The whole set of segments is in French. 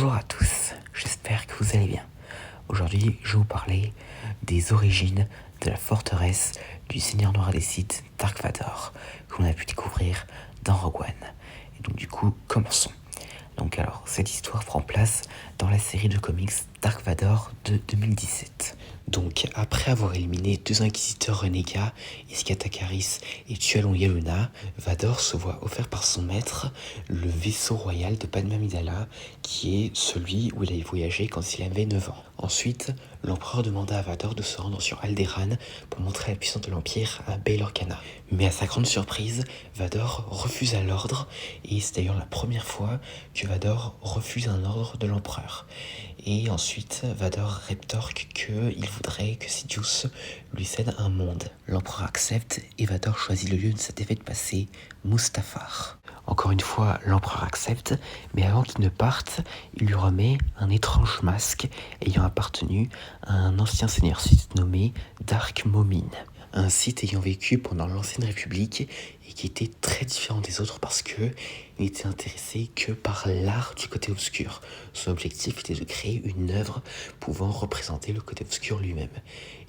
Bonjour à tous, j'espère que vous allez bien. Aujourd'hui, je vais vous parler des origines de la forteresse du Seigneur Noir des Sith, Dark Vador, que l'on a pu découvrir dans Rogue One. Et donc du coup, commençons. Donc alors, cette histoire prend place dans la série de comics Dark Vador de 2017. Donc, après avoir éliminé 2 inquisiteurs renégats, Iskata Karis et Tualon Yeluna, Vador se voit offert par son maître le vaisseau royal de Padmé Amidala, qui est celui où il avait voyagé quand il avait 9 ans. Ensuite, l'empereur demanda à Vador de se rendre sur Alderaan pour montrer la puissance de l'Empire à Bail Organa. Mais à sa grande surprise, Vador refusa l'ordre, et c'est d'ailleurs la première fois que Vador refuse un ordre de l'empereur. Et ensuite, Vador rétorque qu'il voudrait que Sidious lui cède un monde. L'empereur accepte et Vador choisit le lieu de sa défaite passée, Mustafar. Encore une fois, l'empereur accepte, mais avant qu'il ne parte, il lui remet un étrange masque ayant appartenu à un ancien seigneur Sith nommé Dark Momin. Un Sith ayant vécu pendant l'ancienne République et qui était très différent des autres parce que il n'était intéressé que par l'art du côté obscur. Son objectif était de créer une œuvre pouvant représenter le côté obscur lui-même.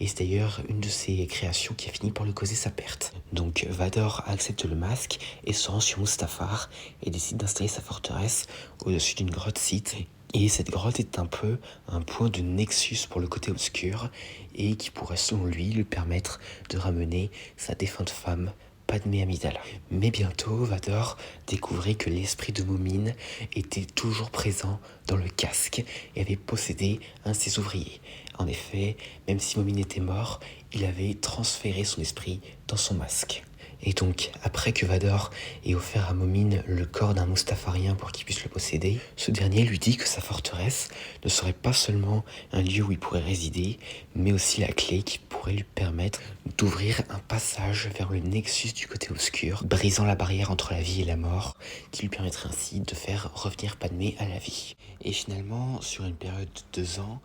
Et c'est d'ailleurs une de ses créations qui a fini par lui causer sa perte. Donc Vador accepte le masque et se rend sur Mustafar et décide d'installer sa forteresse au-dessus d'une grotte Sith. Et cette grotte est un peu un point de nexus pour le côté obscur et qui pourrait selon lui permettre de ramener sa défunte femme Padmé Amidala. Mais bientôt, Vador découvrit que l'esprit de Momin était toujours présent dans le casque et avait possédé un de ses ouvriers. En effet, même si Momin était mort, il avait transféré son esprit dans son masque. Et donc, après que Vador ait offert à Momin le corps d'un Mustafarien pour qu'il puisse le posséder, ce dernier lui dit que sa forteresse ne serait pas seulement un lieu où il pourrait résider, mais aussi la clé qui pourrait lui permettre d'ouvrir un passage vers le nexus du côté obscur, brisant la barrière entre la vie et la mort, qui lui permettrait ainsi de faire revenir Padmé à la vie. Et finalement, sur une période de 2 ans,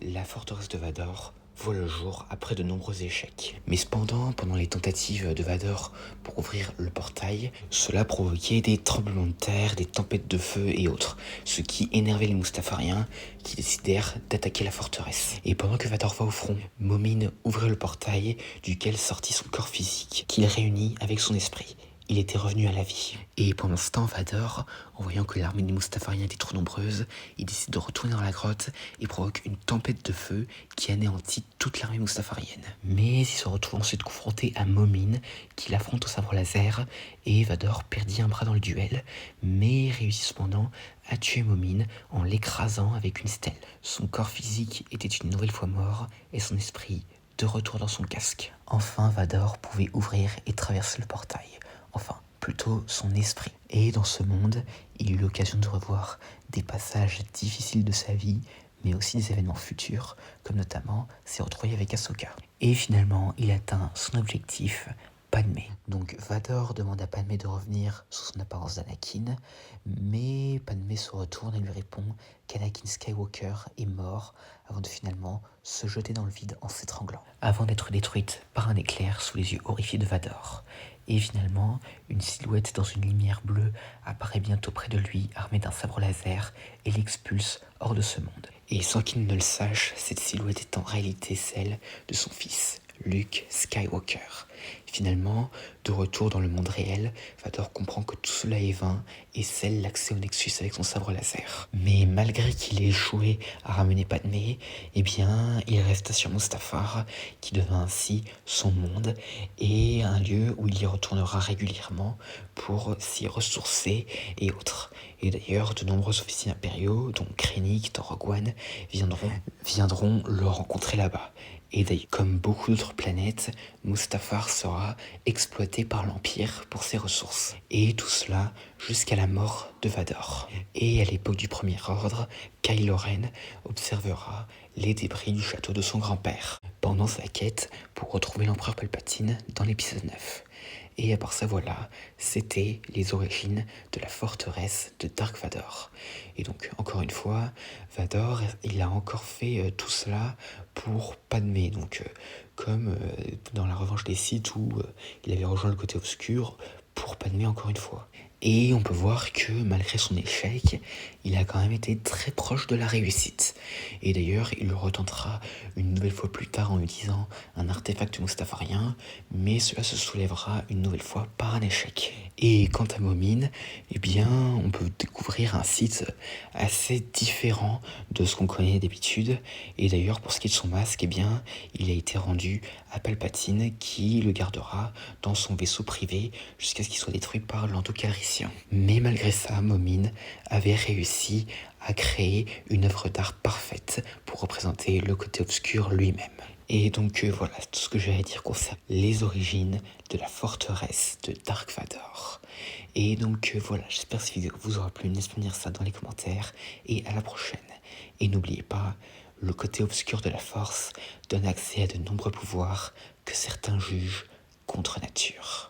la forteresse de Vador voit le jour après de nombreux échecs. Mais cependant, pendant les tentatives de Vador pour ouvrir le portail, cela provoquait des tremblements de terre, des tempêtes de feu et autres, ce qui énervait les Mustafariens qui décidèrent d'attaquer la forteresse. Et pendant que Vador va au front, Momin ouvrait le portail duquel sortit son corps physique, qu'il réunit avec son esprit. Il était revenu à la vie. Et pendant ce temps, Vador, en voyant que l'armée des Mustafariens était trop nombreuse, il décide de retourner dans la grotte et provoque une tempête de feu qui anéantit toute l'armée mustafarienne. Mais il se retrouve ensuite confronté à Momin, qui l'affronte au sabre laser, et Vador perdit un bras dans le duel, mais réussit cependant à tuer Momin en l'écrasant avec une stèle. Son corps physique était une nouvelle fois mort, et son esprit de retour dans son casque. Enfin, Vador pouvait ouvrir et traverser le portail. Enfin, plutôt son esprit. Et dans ce monde, il eut l'occasion de revoir des passages difficiles de sa vie, mais aussi des événements futurs, comme notamment s'est retrouvé avec Ahsoka. Et finalement, il atteint son objectif, Padmé. Donc Vador demande à Padmé de revenir sous son apparence d'Anakin, mais Padmé se retourne et lui répond qu'Anakin Skywalker est mort avant de finalement se jeter dans le vide en s'étranglant, avant d'être détruite par un éclair sous les yeux horrifiés de Vador. Et finalement, une silhouette dans une lumière bleue apparaît bientôt près de lui, armée d'un sabre laser, et l'expulse hors de ce monde. Et sans qu'il ne le sache, cette silhouette est en réalité celle de son fils, Luke Skywalker. Finalement, de retour dans le monde réel, Vador comprend que tout cela est vain et scelle l'accès au Nexus avec son sabre laser. Mais malgré qu'il ait échoué à ramener Padmé, eh bien, il resta sur Mustafar, qui devint ainsi son monde et un lieu où il y retournera régulièrement pour s'y ressourcer et autres. Et d'ailleurs, de nombreux officiers impériaux, dont Krennic dans Rogue One, viendront le rencontrer là-bas. Et d'ailleurs, comme beaucoup d'autres planètes, Mustafar sera exploité par l'Empire pour ses ressources. Et tout cela jusqu'à la mort de Vador. Et à l'époque du Premier Ordre, Kylo Ren observera les débris du château de son grand-père pendant sa quête pour retrouver l'empereur Palpatine dans l'épisode 9. Et à part ça, voilà, c'était les origines de la forteresse de Dark Vador. Et donc, encore une fois, Vador, il a encore fait tout cela pour Padmé. Donc, comme dans la Revanche des Sith où il avait rejoint le côté obscur pour Padmé encore une fois. Et on peut voir que malgré son échec, il a quand même été très proche de la réussite. Et d'ailleurs, il le retentera une nouvelle fois plus tard en utilisant un artefact mustafarien, mais cela se soulèvera une nouvelle fois par un échec. Et quant à Momine, eh bien, on peut découvrir un site assez différent de ce qu'on connaît d'habitude. Et d'ailleurs, pour ce qui est de son masque, eh bien, il a été rendu à Palpatine, qui le gardera dans son vaisseau privé jusqu'à ce qu'il soit détruit par Lando Calrissian. Mais malgré ça, Momine avait réussi à créer une œuvre d'art parfaite pour représenter le côté obscur lui-même. Et donc voilà tout ce que j'ai à dire concernant les origines de la forteresse de Dark Vador. Et donc voilà, j'espère que cette vidéo vous aura plu, n'hésitez pas à dire ça dans les commentaires, et à la prochaine. Et n'oubliez pas, le côté obscur de la force donne accès à de nombreux pouvoirs que certains jugent contre nature.